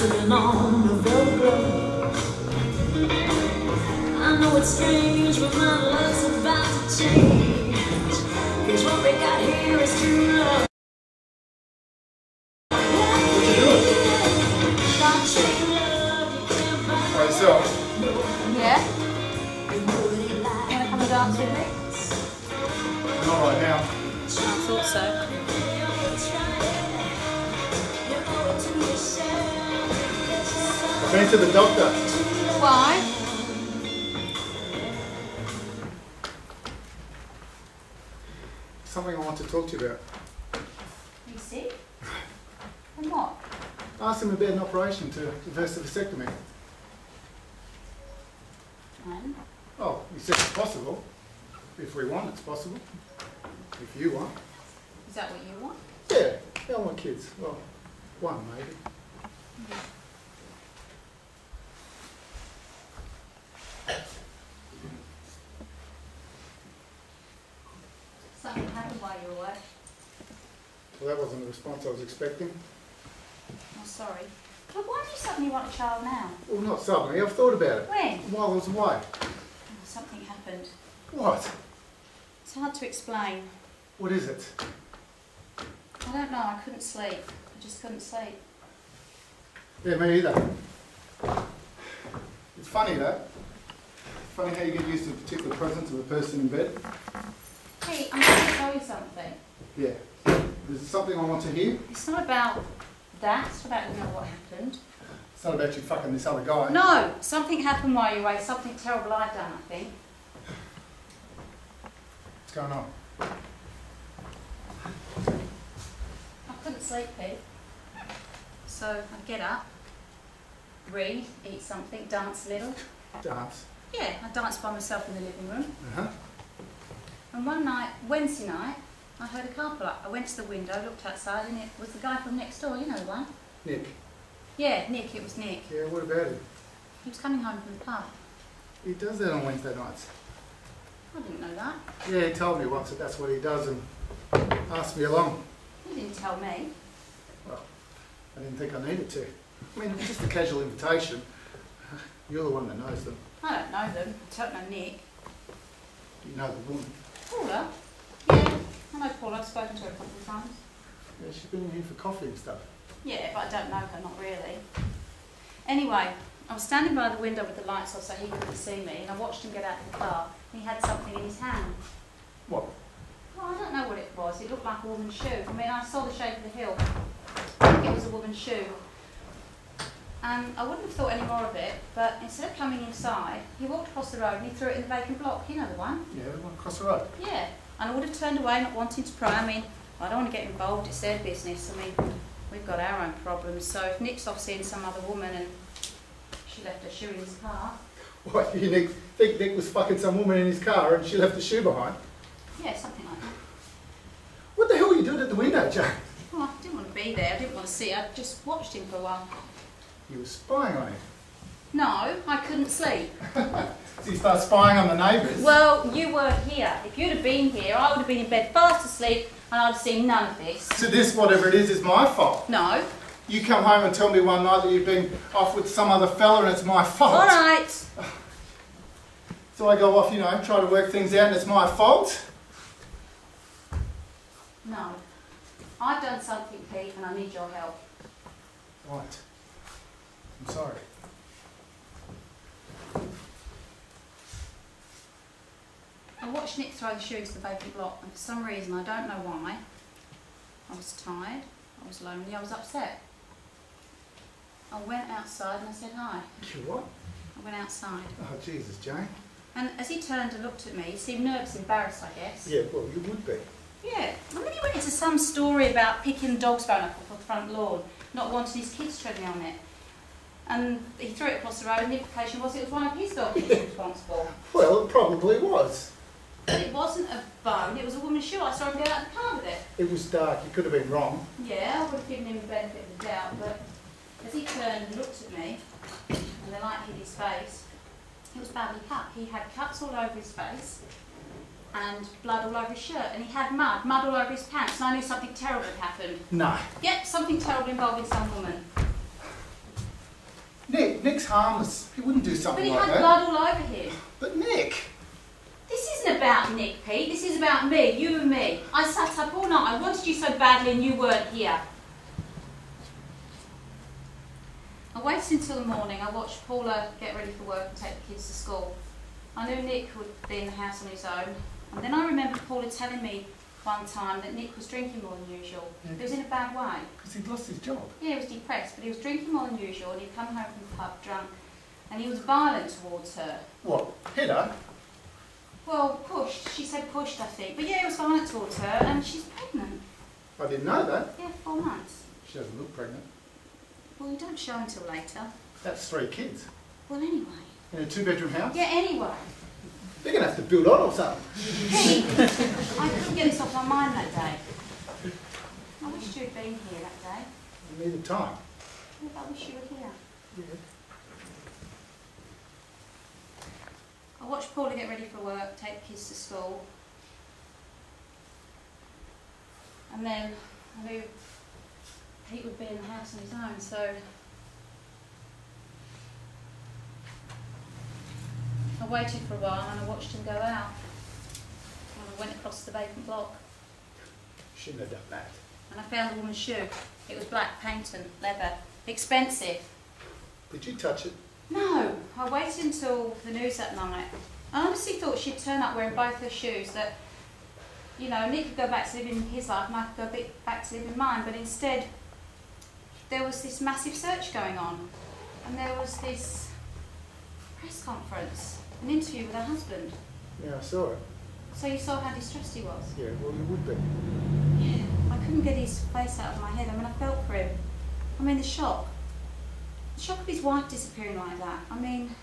sitting on the velvet glove. I know it's strange, but my life's about to change. 'Cause what we got here is true love. By yourself? Yeah? You wanna come and dance with me? Not right now. I thought so. I've been to the doctor. Why? Something I want to talk to you about. You sick? And what? I asked him about an operation to reverse the vasectomy. And? Oh, he said it's possible. If we want, it's possible. If you want. Is that what you want? Yeah, I want kids. Well, one maybe. Something happened while you were away. Well, that wasn't the response I was expecting. I'm sorry. But why do you suddenly want a child now? Well, not suddenly. I've thought about it. When? While I was away. Oh, something happened. What? It's hard to explain. What is it? I don't know, I couldn't sleep. I just couldn't sleep. Yeah, me either. It's funny though. Funny how you get used to the particular presence of a person in bed. Hey, I'm going to tell you something. Yeah. Is it something I want to hear? It's not about that, it's about what happened. It's not about you fucking this other guy. No, something happened while you were away, something terrible I'd done, I think. What's going on? I couldn't sleep, Pete. So I'd get up, read, eat something, dance a little. Dance. Yeah, I danced by myself in the living room. Uh-huh. And one night, Wednesday night, I heard a car pull up. I went to the window, looked outside, and it was the guy from next door, you know the one. Nick. Yeah, Nick, it was Nick. Yeah, what about him? He was coming home from the pub. He does that on Wednesday nights. I didn't know that. Yeah, he told me once that that's what he does and asked me along. He didn't tell me. Well, I didn't think I needed to. I mean, it's just a casual invitation. You're the one that knows them. I don't know them. I don't know Nick. You know the woman. Paula? Yeah, I know Paula. I've spoken to her a couple of times. Yeah, she's been in here for coffee and stuff. Yeah, but I don't know her, not really. Anyway, I was standing by the window with the lights off so he couldn't see me, and I watched him get out of the car. He had something in his hand. What? Well, I don't know what it was. It looked like a woman's shoe. I mean, I saw the shape of the heel. I think it was a woman's shoe. And I wouldn't have thought any more of it, but instead of coming inside, he walked across the road and he threw it in the vacant block. You know the one? Yeah, the one across the road. Yeah. And I would have turned away, not wanting to pry. I mean, I don't want to get involved. It's their business. I mean, we've got our own problems. So if Nick's off seeing some other woman and she left her shoe in his car. What, you think Nick was fucking some woman in his car and she left a shoe behind? Yeah, something like that. What the hell were you doing at the window, Jane? Well, I didn't want to be there. I didn't want to see. I just watched him for a while. You were spying on him. No, I couldn't sleep. So you start spying on the neighbours? Well, you weren't here. If you'd have been here, I would have been in bed fast asleep and I'd have seen none of this. So this, whatever it is my fault? No. You come home and tell me one night that you've been off with some other fella and it's my fault. All right. So I go off, you know, try to work things out and it's my fault? No. I've done something, Pete, and I need your help. Right. I'm sorry. I watched Nick throw the shoe into the vacant block, and for some reason, I don't know why, I was tired, I was lonely, I was upset. I went outside and I said hi. You what? I went outside. Oh, Jesus, Jane. And as he turned and looked at me, he seemed nervous, embarrassed, I guess. Yeah, well, you would be. Yeah. And then he went into some story about picking the dog's bone up off the front lawn, not wanting his kids treading on it. And he threw it across the road, and the implication was it was one of his dogs who was responsible. Well, it probably was. But it wasn't a bone, it was a woman's shoe. I saw him go out of the car with it. It was dark, you could have been wrong. Yeah, I would have given him the benefit of the doubt, but as he turned and looked at me, and the light hit his face, he was badly cut. He had cuts all over his face, and blood all over his shirt, and he had mud all over his pants, and I knew something terrible had happened. No. Yep, something terrible involving some woman. Nick's harmless. He wouldn't do But something he like had that. blood all over him. But Nick! This isn't about Nick, Pete. This is about me, you and me. I sat up all night. I wanted you so badly and you weren't here. I waited until the morning. I watched Paula get ready for work and take the kids to school. I knew Nick would be in the house on his own. And then I remembered Paula telling me one time that Nick was drinking more than usual. Yeah. He was in a bad way. Because he'd lost his job. Yeah, he was depressed, but he was drinking more than usual and he'd come home from the pub drunk and he was violent towards her. What? Hit her? Well, pushed. She said pushed, I think. But yeah, he was violent towards her and she's pregnant. I didn't know that. Yeah, 4 months. She doesn't look pregnant. Well, you don't show until later. That's 3 kids. Well, anyway. In a 2-bedroom house? Yeah, anyway. They're going to have to build on or something. Pete, I couldn't get this off my mind that day. I wish you'd been here that day. You needed time. Yeah, I wish you were here. Yeah. I watched Paula get ready for work, take the kids to school. And then I knew Pete would be in the house on his own, so I waited for a while and I watched him go out. And I went across the vacant block Shouldn't have done that. and I found the woman's shoe. It was black paint and leather. Expensive. Did you touch it? No, I waited until the news that night. I honestly thought she'd turn up wearing both her shoes, that, you know, Nick could go back to living his life and I could go back to living mine, but instead there was this massive search going on and there was this press conference, an interview with her husband. Yeah, I saw it. So you saw how distressed he was? Yeah, well, you would be. Yeah, I couldn't get his face out of my head. I mean, I felt for him. I mean, the shock of his wife disappearing like that. I mean,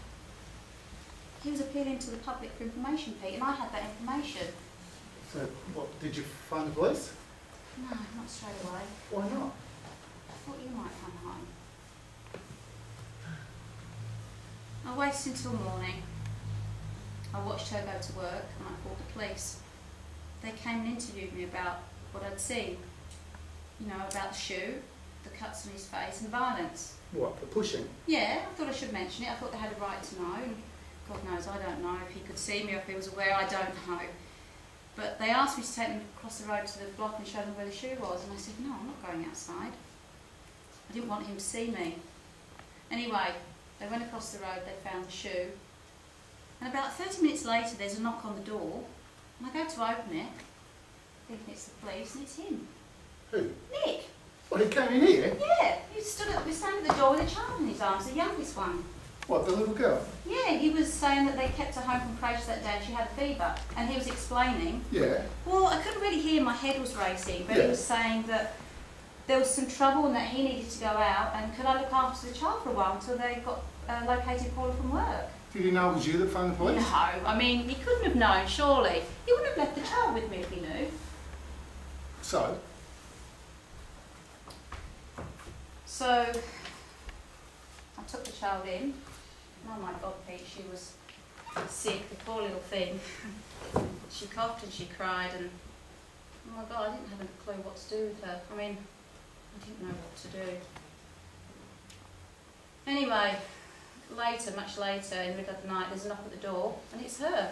he was appealing to the public for information, Pete, and I had that information. So, what, did you phone the police? No, not straight away. Why not? I thought you might come home. I waited until morning. I watched her go to work and I called the police. They came and interviewed me about what I'd seen. You know, about the shoe, the cuts on his face and violence. What, the pushing? Yeah, I thought I should mention it. I thought they had a right to know. And God knows, I don't know if he could see me or if he was aware, I don't know. But they asked me to take them across the road to the block and show them where the shoe was. And I said, no, I'm not going outside. I didn't want him to see me. Anyway, they went across the road, they found the shoe. And about 30 minutes later, there's a knock on the door. And I go to open it, thinking it's the police, and it's him. Who? Nick. Well, he came in here? Yeah, he was standing at the door with a child in his arms, the youngest one. What, the little girl? Yeah, he was saying that they kept her home from Croatia that day and she had a fever. And he was explaining. Yeah. Well, I couldn't really hear, my head was racing, but he was saying that there was some trouble and that he needed to go out and could I look after the child for a while until they got located Paula from work. Did he know it was you that phoned the police? No, I mean, he couldn't have known, surely. He wouldn't have left the child with me if he knew. So? So, I took the child in. Oh my God, Pete, she was sick, the poor little thing. She coughed and she cried and, oh my God, I didn't have a clue what to do with her. I mean, I didn't know what to do. Anyway, later, much later, in the middle of the night, there's a knock at the door and it's her.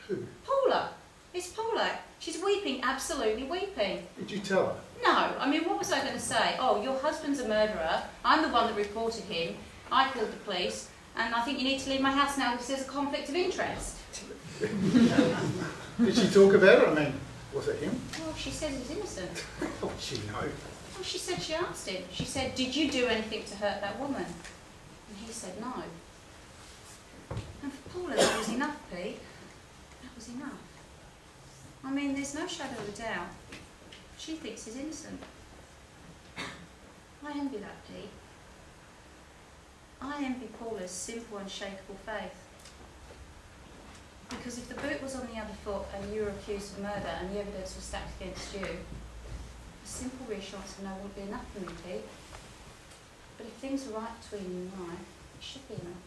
Who? Paula. It's Paula. She's weeping, absolutely weeping. Did you tell her? No, I mean, what was I going to say? Oh, your husband's a murderer. I'm the one that reported him. I called the police. And I think you need to leave my house now because there's a conflict of interest. Did she talk about it? I mean, was it him? Well, she said he was innocent. How would she know? Well, she said she asked him. She said, did you do anything to hurt that woman? And he said no. And for Paula, that was enough, Pete. That was enough. I mean, there's no shadow of a doubt. She thinks he's innocent. I envy that, Pete. I envy Paula's simple, unshakable faith. Because if the boot was on the other foot and you were accused of murder and the evidence was stacked against you, a simple reassurance of no wouldn't be enough for me, Pete. But if things are right between you and I, it should be enough.